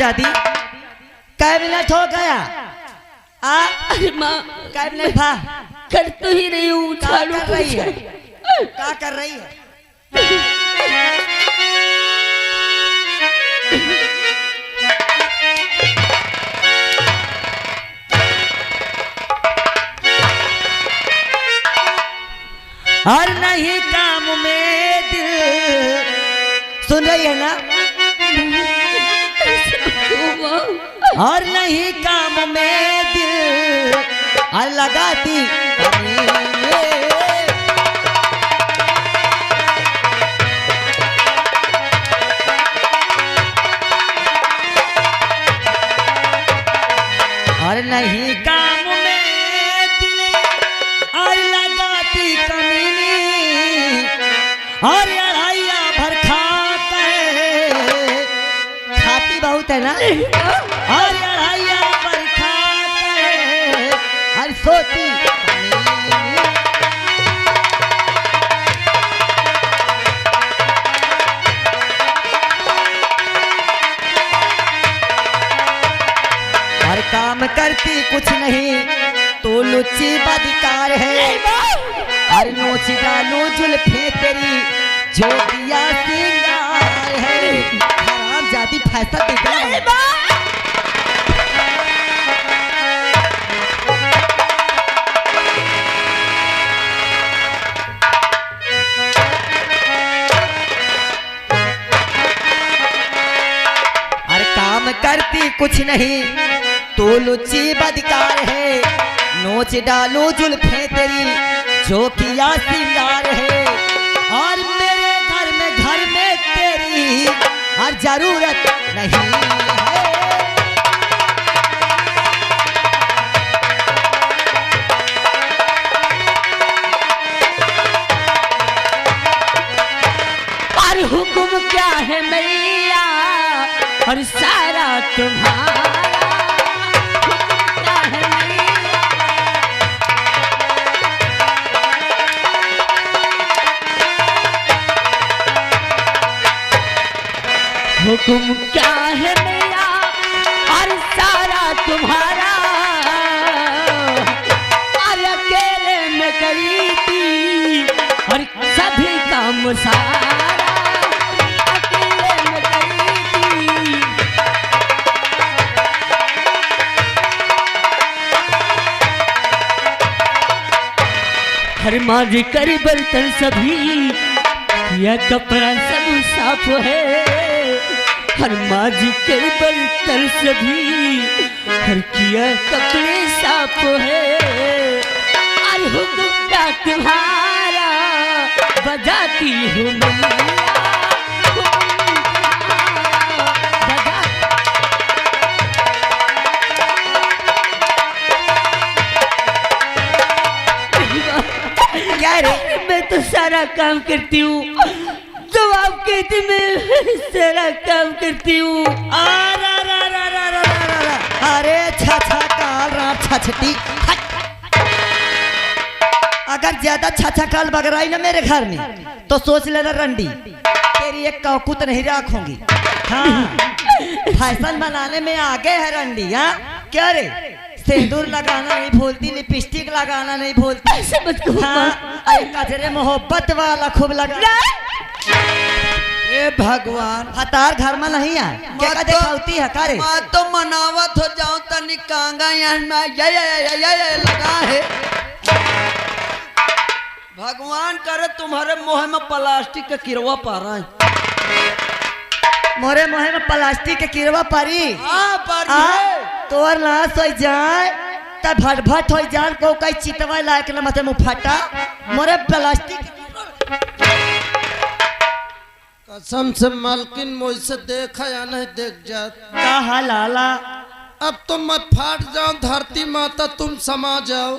जादी कै मिनट हो गया? अरे माँ कै मिनट था? कर तो ही रही हूँ। क्या कर रही है? क्या कर रही है? और नहीं काम में दिल, सुन रही है ना? और नहीं काम में दिल और लगाती और नहीं काम में दिल और लगाती कमीनी और अढ़ाइया भर खाता है, खाती बहुत है ना? और अढ़ाइया भर खाता है और सोती और काम करती कुछ नहीं तो लुच्ची बदकार है और नोची डालू जुल्फे तेरी जो दिया सिंगार है। हराम जाती फैसा दिख रहा है। और काम करती कुछ नहीं तो लुच्ची बदकार है, नोच डालू जुल्फे तेरी जो किया सिंगार है। और मेरे घर में तेरी हर जरूरत नहीं है। और हुक्म क्या है मैया और सारा तुम्हारा। हुक्म क्या है मेरा और सारा तुम्हारा। और अकेले में करी थी और सभी काम सारा अकेले में करी थी। हर माजी करी बर्तन सभी, यह कपड़ा सब साफ है। हर माजी के बर्तन सभी, हर किया कपड़े साफ है। अरे हुक्म क्या तुम्हारा बजाती हूँ मैया। क्या रे? मैं तो सारा काम करती हूँ, तो आप कहते मैं सारा काम करती हूँ। अरे छछा काल राम छछटी, अगर ज्यादा छछा काल बगराई ना मेरे घर में तो सोच लेना रंडी तेरी एक कौकुत नहीं रखूंगी। हाँ, फैशन बनाने में आगे है रंडी। हाँ क्या रे? सिंदूर लगाना नहीं भूलती, लिपस्टिक लगाना नहीं भूलती। ऐसे मत कहो। हाँ, अरे कजरे मोहब्बत वाला खूब लगा। ए भगवान, हतार घर में नहीं है क्या का दिखाती है करे? मैं तो मनावत हो जाऊं तनी कांगा यहाँ में ये लगा है। भगवान करे तुम्हारे मुंह में प्लास्टिक का किरवा पा रहा है। मोरे मुहे में प्लास्टिक के किरवा परी। हाँ परी है। तोर लाश हो जाए तब भट भट हो जाए को कई चितवा लायक न मते मुंह फटा मोरे प्लास्टिक। कसम से मालकिन मुझसे देखा या नहीं देख जात। कहा लाला अब तो मैं फाट जाऊं धरती माता तुम समा जाओ।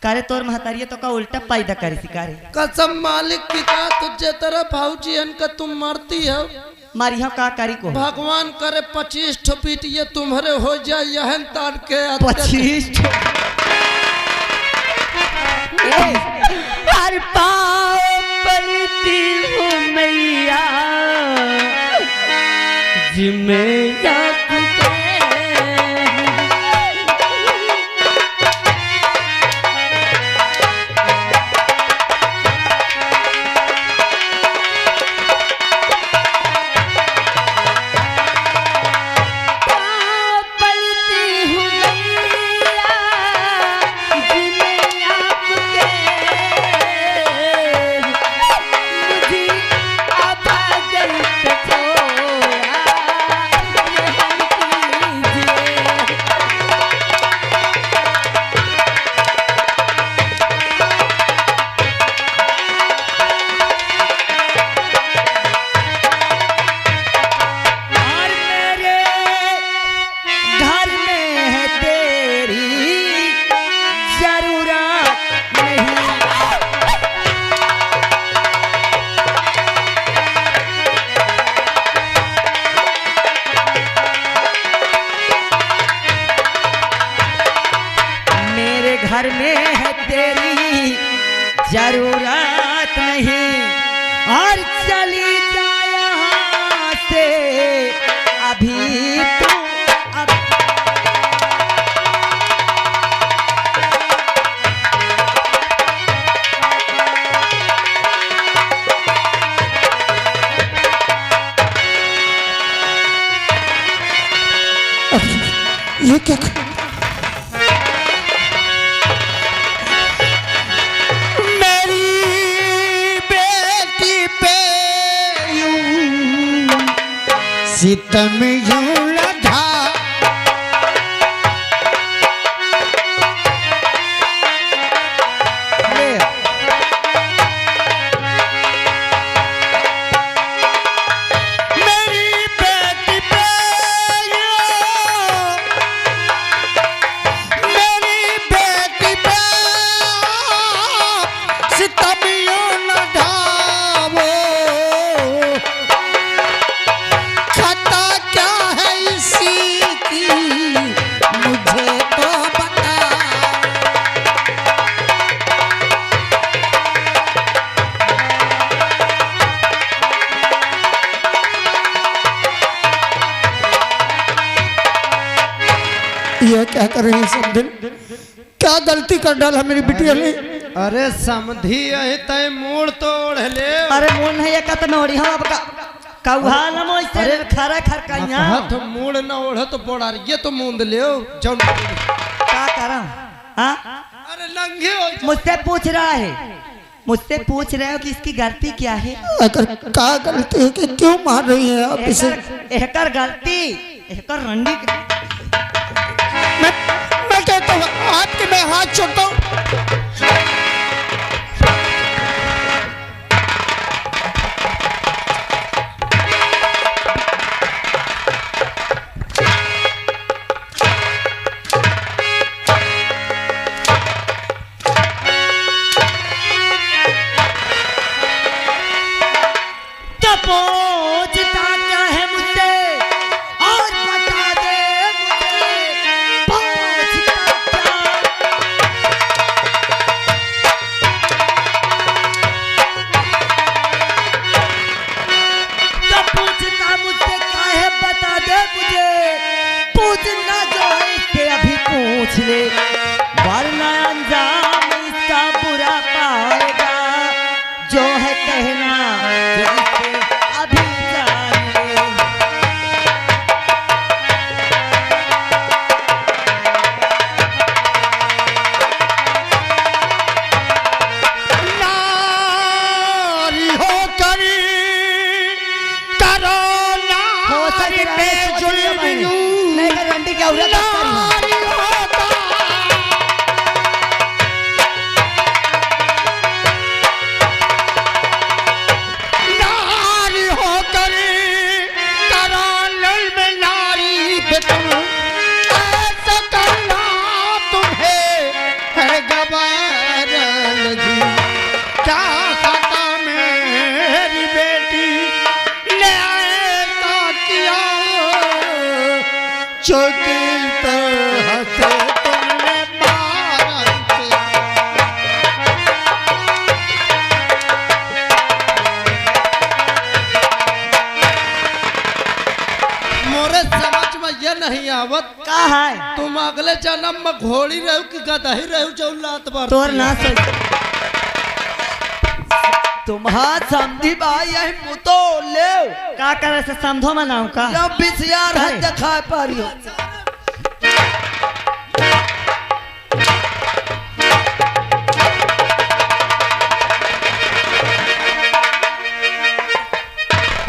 करे तोर महतारिया तो का उल्टा पैदा करे सिकारे। कसम मालिक की का तुझे तरह भाऊजी का तुम मरती हो। मारिया का करी को भगवान करे 25 ठो पीट ये तुम्हारे हो जाए यह तार के 25 हर पाँव पलती हूँ मैया जिसमें आपके घर में है तेरी जरूरत नहीं और चली जा यहाँ से अभी तू ये क्या सितम यूं लधा मेरी बेटी पे मेरी बेटी पे सितम यूं लधावो ये क्या कर रही है समधिन? क्या गलती कर डाला मेरी बिटिया ने? अरे समधी यही तय मूड तोड़ ले। अरे मूड नहीं है कत में ओढ़ी हम आपका कौहा न मोइसे अरे खरा खर कइया हाथ मूड न ओढ़ तो पोड़ा ये तो मूंद ले जौन क्या करा हां अरे लंघे हो मुझसे पूछ रहा है मुझसे पूछ रहे हो कि इसकी गलती क्या है? अगर क्या गलती है कि क्यों मार रही है आप इसे? एहकर गलती एहकर रंडी मैं कहता हूँ आपके मैं हाथ छोड़ता हूँ। पूछता क्या है मुझसे और बता दे मुझे पूछता क्या पूछता मुझसे क्या है बता दे मुझे पूछना जो है इससे अभी पूछ ले वरना अंजाम इसका बुरा पाएगा जो है कहना जो इससे अभी जान ले। नारी हो करी करो नारी पे जुल्म यूं। नहीं कर रंडी क्या उड़ा नारी होता कहावत का है तुम अगले जन्म में घोड़ी रहू कि गधा ही रहू जो लात मार तोर ना सोच तुम्हार समझी भाई यही मुतो ले का करे से समझो मनाऊ का जब बिसियार काहे? हाथ दिखा पारियो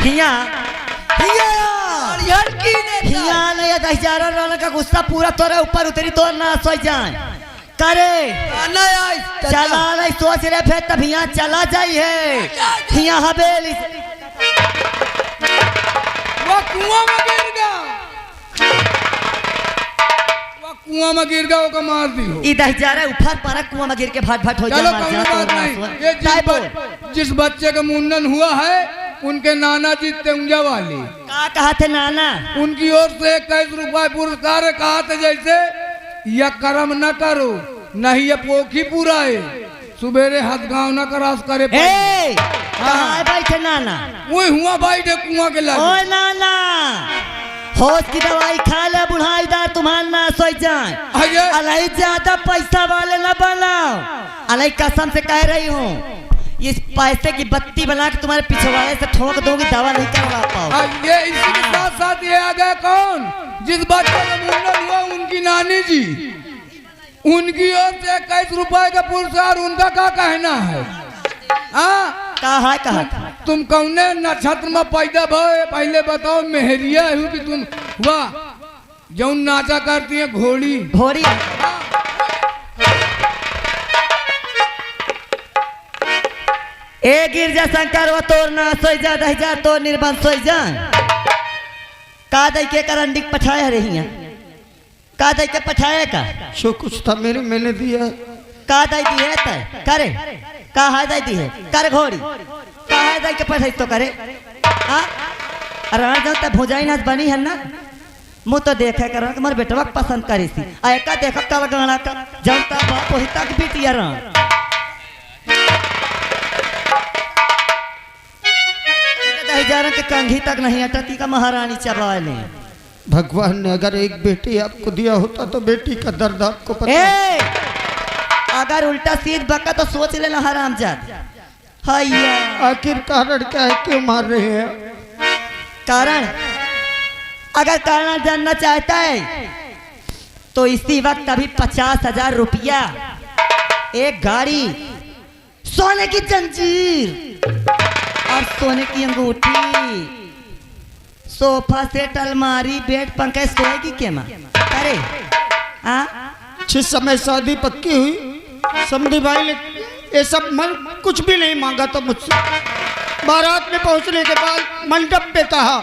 हिया और लड़की ने हिया नहीं 10,000 रोल का गुस्सा पूरा तोरे ऊपर उतरी तोर ना सोच जाए करे चला नहीं सोच रहे फिर तब यहाँ चला जाइए हिया हवेली वो कुआं में गिर गया वो कुआं में गिर गया वो मार दियो ई 10,000 ऊपर पर कुआं में गिर के भाट भाट हो चलो जाए कोई बात नहीं ये जिस बच्चे का मुंडन हुआ है उनके नाना जी तेंजा वाली का कहा थे नाना उनकी ओर से 21 रुपए पुरस्कार है। कहा था जैसे यह कर्म न करो नहीं ये पोखी पूरा है सुबेरे हाथ गाँव न करास करे ए कहाँ है बैठे नाना वो हुआ भाई दे कुआं के ओ लगे नाना होश की दवाई खा ले बुढ़ाईदार तुम्हारा ना सोच जाए अजय अलही ज्यादा पैसा वाले न बनाओ अलही कसम से कह रही हूँ इस पैसे की बत्ती बना के तुम्हारे पिछवाड़े से ठोक दूंगी दवा नहीं करवा पाओ ये इसी के साथ साथ ये आ गया कौन जिस बच्चे का मुंडन हुआ उनकी नानी जी उनकी ओर से 21 रुपए का पुरस्कार उनका क्या कहना है कहा तुम कौने नक्षत्र में पैदा भय पहले बताओ मेहरिया हूँ कि तुम वाह जो नाचा करती है घोड़ी घोड़ी ए गिरजा शंकर वो तोर ना सोई जा 10,000 तो निर्बंध सोई जा का दई के करंडी पठाया रही हैं का दई के पठाया का जो कुछ था मेरे मैंने दिया का दई दी है तय करे का है दई दी है कर घोड़ी का है दई के पठाई तो करे हां अरे जाओ त भुजाई नाच बनी है ना मुँह तो देखे कर तुम्हारे बेटवा पसंद करी थी आ का देखा कल गाना का जनता बाप वही तक बिटिया रहा 10,000 के कंघी तक नहीं अटती का महारानी चबा ले भगवान ने अगर एक बेटी आपको दिया होता तो बेटी का दर्द आपको पता ए अगर उल्टा सीध बका तो सोच लेना हरामजाद हैया आखिर कारण क्या है क्यों मार रहे हैं कारण अगर कारण जानना चाहता है तो इसी वक्त अभी 50,000 रुपया एक गाड़ी सोने की जंजीर और सोने की अंगूठी सोफा सेट अलमारी बेड पंखा सोएगी के माँ अरे जिस समय शादी पक्की हुई समधी भाई ने ये सब मन कुछ भी नहीं मांगा था मुझसे बारात में पहुंचने के बाद मंडप पे कहा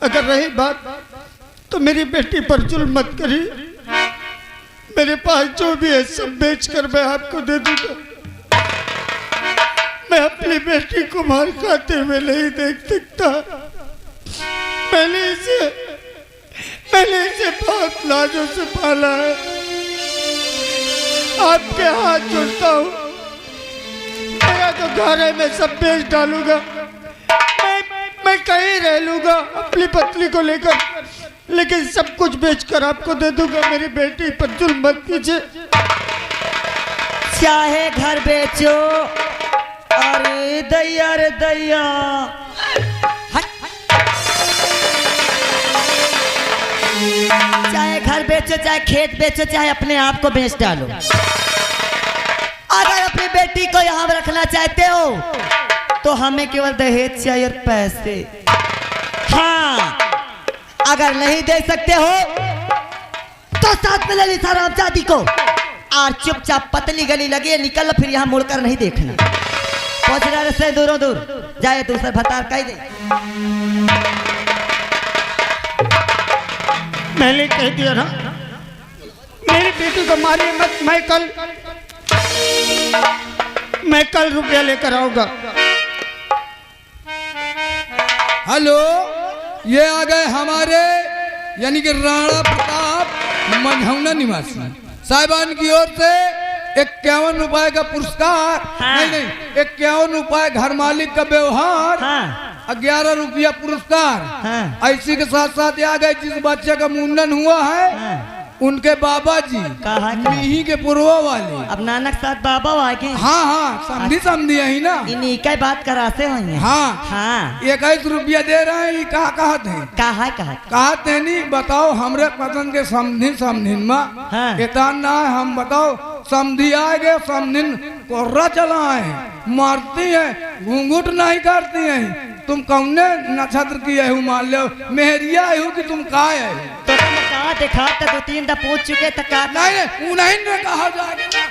अगर रही बात तो मेरी बेटी पर जुल्म मत करी मेरे पास जो भी है सब बेच कर मैं आपको दे दूंगा मैं अपनी बेटी को मार खाते हुए नहीं देख सकता मैंने इसे बहुत लाजों से पाला है आपके हाथ जोड़ता हूँ मेरा तो घर है मैं सब बेच डालूंगा मैं कहीं रह लूंगा अपनी पत्नी को लेकर लेकिन सब कुछ बेचकर आपको दे दूंगा मेरी बेटी पर जुल्म मत कीजिए चाहे घर बेचो अरे दैया रे दैया चाहे घर बेचो चाहे खेत बेचो चाहे अपने आप को बेच डालो अगर अपनी बेटी को यहाँ रखना चाहते हो तो हमें केवल दहेज चाहिए और पैसे हाँ अगर नहीं दे सकते हो तो साथ में ले ली सारा आजादी को और चुपचाप पतली गली लगी निकल फिर यहाँ मुड़कर नहीं देखना पहुंच रहा से दूरों दूर जाए दूसरा भतार कह दे मैंने कह दिया ना मेरी बेटी को मारिए मत मैं कल रुपया लेकर आऊंगा हेलो ये आ गए हमारे यानी कि राणा प्रताप मंझौना निवासी साहिबान की ओर से 51 रुपए का पुरस्कार हाँ। नहीं 51 रुपए घर मालिक का व्यवहार हाँ। 11 रुपया पुरस्कार। हाँ। इसी के साथ साथ आ गए जिस बच्चे का मुंडन हुआ है उनके बाबा जी कहा मिही के पुरवा वाले। अब नानक साथ बाबा आगे। हाँ हाँ समझी समझी यही ना। इन्हीं का बात कराते हुए। हाँ हाँ 21 रुपया दे रहे हैं। कहा कहते हैं कहते हैं नहीं बताओ हमरे पसंद के समझी समझी माँ। हाँ। इतना ना है हम बताओ समझी आएगे समझिन कोर्रा चलाए मारती है घूंघूट नहीं करती है। तुम कौने नक्षत्र की है मान लो मेहरिया है कि तुम का है। तो तुम कहा देखा तो 2-3 दफा पूछ चुके तो का नहीं उन्हीं ने कहा जाएगा।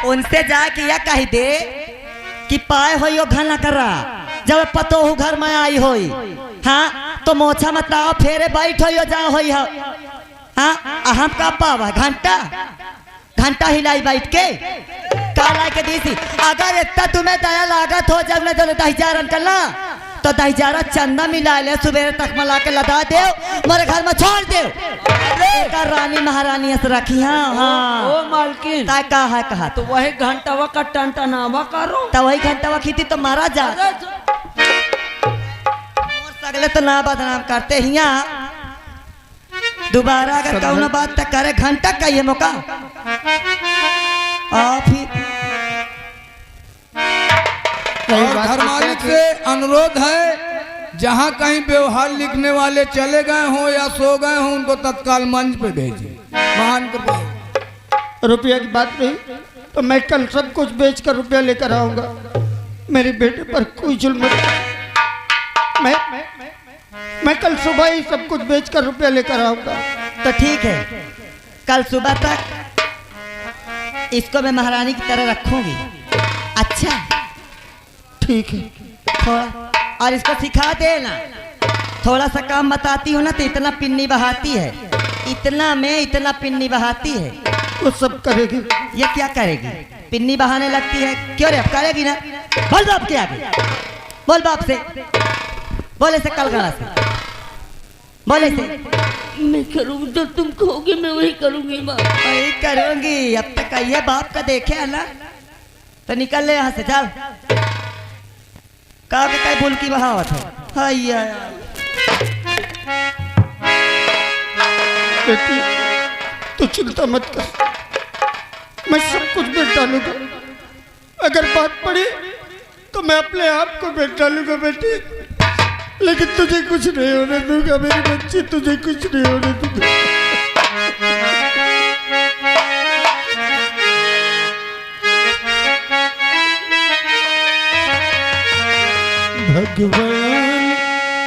उनसे जाके या कही दे कि पाए हो यो घना करा जब पतो हो घर में आई होई। हाँ तो मोछा मत आओ फेरे बैठ हो यो जा होई हो। हाँ हम का पावा घंटा हिलाई बैठ के काला के दीसी। अगर इतना तुम्हें दया लागत हो जब ने तो 10,000 करना तो 10,000 चंदा मिला ले सुबह तक मला के लदा दे मेरे घर में छोड़ दे। रानी महारानी ऐसे रखी। हाँ ओ मालकिन कहा तो वही घंटावा का टंटनावा करो तो वही घंटावा खींची तो मारा जा। और सगले तो ना बदनाम करते हिया दोबारा अगर कौन बात तक करे घंटा का ये मौका और घर मालिक से अनुरोध है जहाँ कहीं व्यवहार लिखने वाले चले गए हों या सो गए हों उनको तत्काल मंच पे भेजिए। महान कृपा। रुपया की बात नहीं तो मैं कल सब कुछ बेच कर रुपया लेकर आऊंगा। मेरे बेटे पर कोई जुल्म मैं कल सुबह ही सब कुछ बेच कर रुपया लेकर आऊंगा। तो ठीक है कल सुबह तक इसको मैं महारानी की तरह रखूंगी। अच्छा ठीक है थोड़ा और इसको सिखा देना। थोड़ा सा काम बताती हूँ ना तो इतना पिन्नी बहाती है। इतना में इतना पिन्नी बहाती है। वो सब करेगी। ये क्या करेगी पिन्नी बहाने लगती है। क्यों रे अब करेगी ना। बोल बाप के आगे बोल बाप से बोले से कल गला से बोले से मैं करूँगी जो तुम कहोगे मैं वही करूँगी माँ। वही करूंगी। अब तक ये बाप का देखे है ना तो निकल ले यहाँ से चल। कहा के कई बुल की बहावत है। बेटी तू चिंता मत कर मैं सब कुछ बेच डालूंगा। अगर बात पड़ी तो मैं अपने आप को बेच डालूंगा बेटी। लेकिन तुझे कुछ नहीं होने दूंगा मेरी बच्ची। तुझे कुछ नहीं होने दूंगा। भगवान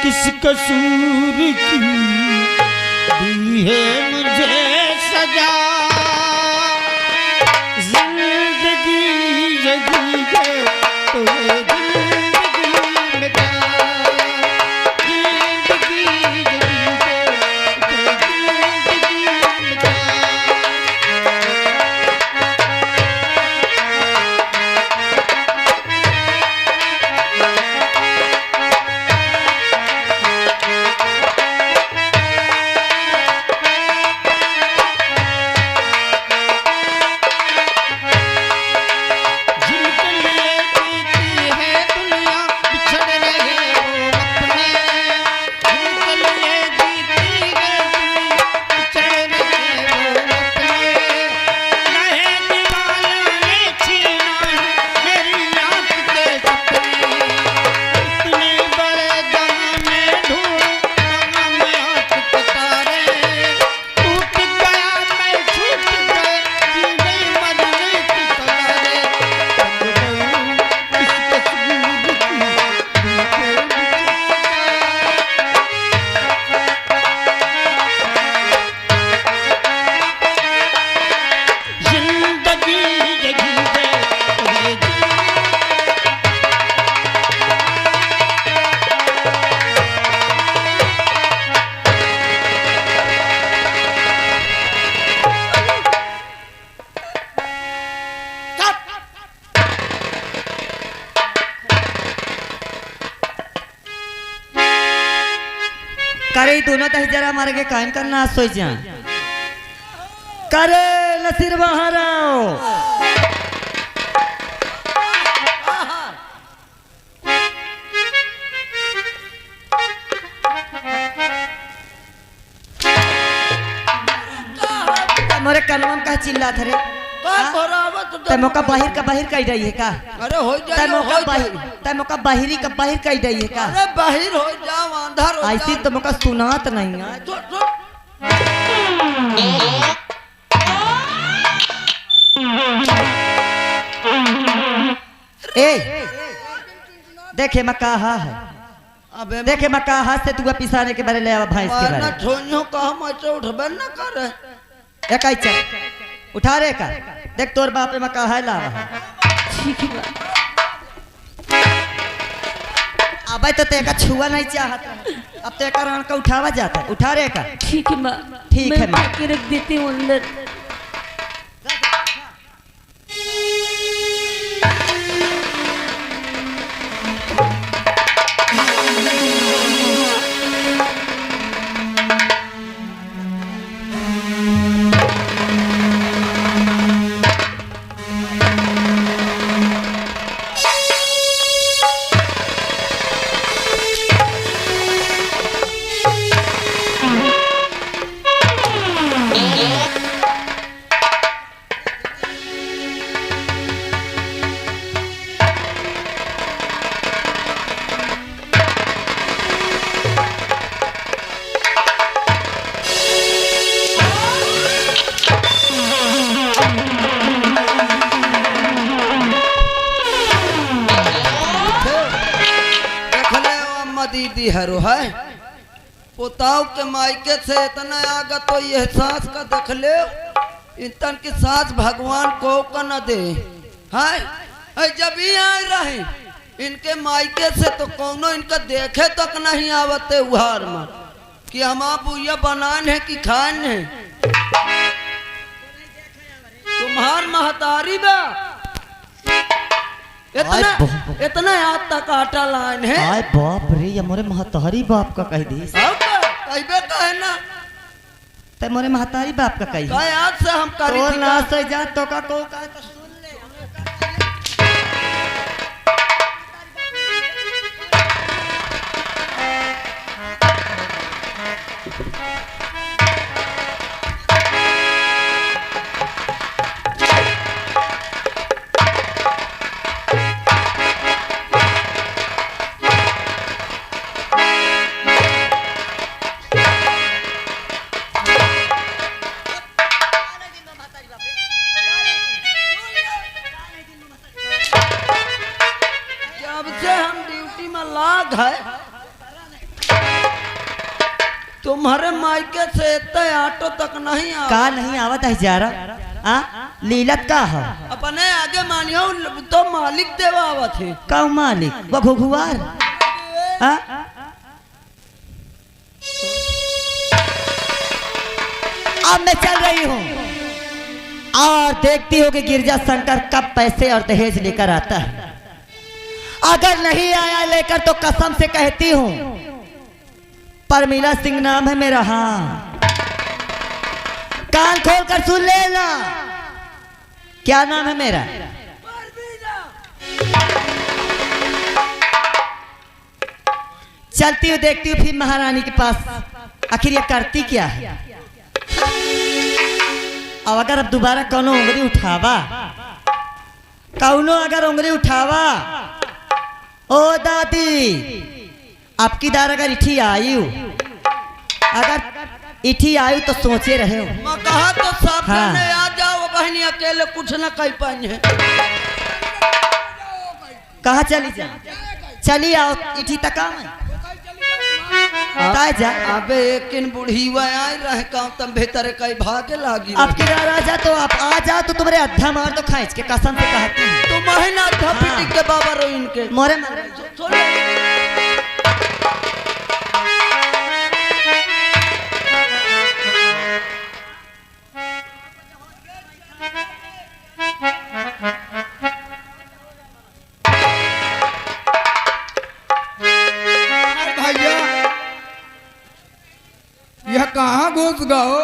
किस कसूर की दी है मुझे सजा। जिंदगी जगी है तो ये जिंदगी में क्या। करे दोनों दही जरा मार के कायम करना सोच जा करे नसीर बहाराओ कनवा में कहा चिल्ला थे रे का करावत तै मौका बाहिर का बाहिर कह रही है का अरे हो तै जाए मौका बाहिर तै मौका बाहिरी का बाहिर कह रही है का अरे बाहर हो जाओ अंधार हो ऐसी तो मौका सुनात नहीं है ए देखे मैं कहा है अबे देखे मैं कहा से तू पिसाने के बारे ले आवा भैंस के ना बारे छोइयो कहा मचे उठबे न करे एक आई चल उठा रे का देख तोर बाप में कहा ला रहा ठीक है अबे तो तेका छुआ नहीं चाहता अब तेका रण का उठावा जाता है उठा रे का ठीक है माँ ठीक है, माँ। मैं के रख देती हूँ अंदर दीदी हरो है पोताव के मायके से इतना आगा तो ये सास का देख ले इतन की सास भगवान को न दे है जब ही आए रहे इनके मायके से तो कौनो इनका देखे तक नहीं आवते उहार में कि हम बुया बनान है कि खान है तुम्हार महतारी बा इतना इतना याद तक आटा लाइन है आय बाप रे ये मोरे महतारी बाप का कह दी कहबे कहे ना ते मोरे महतारी बाप का कही का याद से हम करी तो थी ना का? से जा तो का को का तो सुन ले जब से हम ड्यूटी में लाग है तुम्हारे मायके से इतने ऑटो तक नहीं आ का नहीं आवत है जारा आ लीलत का है अपने आगे मानियो तो मालिक देवा आवत है का मालिक वो घुघुआर आ अब मैं चल रही हूँ और देखती हो कि गिरजा शंकर कब पैसे और दहेज लेकर आता है अगर नहीं आया लेकर तो कसम से कहती हूँ परमीला सिंह नाम है मेरा हाँ कान खोल कर सुन लेना क्या नाम है मेरा चलती हूँ देखती हूँ फिर महारानी के पास आखिर ये करती क्या है अब अगर अब दोबारा कौनो उंगली उठावा कौनो अगर उंगली उठावा ओ दादी आपकी दार अगर इठी आयु अगर इठी आयु तो सोचे रहे हो मैं कहा तो साफ हाँ। करने आ जाओ बहनी अकेले कुछ न कह पाई है कहाँ चली जा चली आओ इठी तक ताय जा अबे एक इन बुढ़ी आए रहे काम तम भीतर कई भागे लागी अब की राजा तो आप आ जाओ तो तुम्हारे अद्धा मार तो खींच के कसम से कहती हूँ तो महीना था पिटिक के बाबा रो इनके मोरे मारे भैया यह कहाँ घुस गओ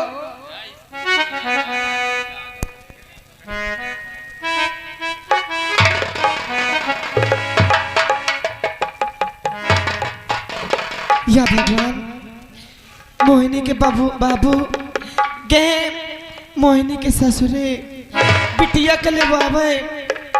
या भगवान मोहिनी के बाबू बाबू गए मोहिनी के ससुरे बिटिया के ले बाबे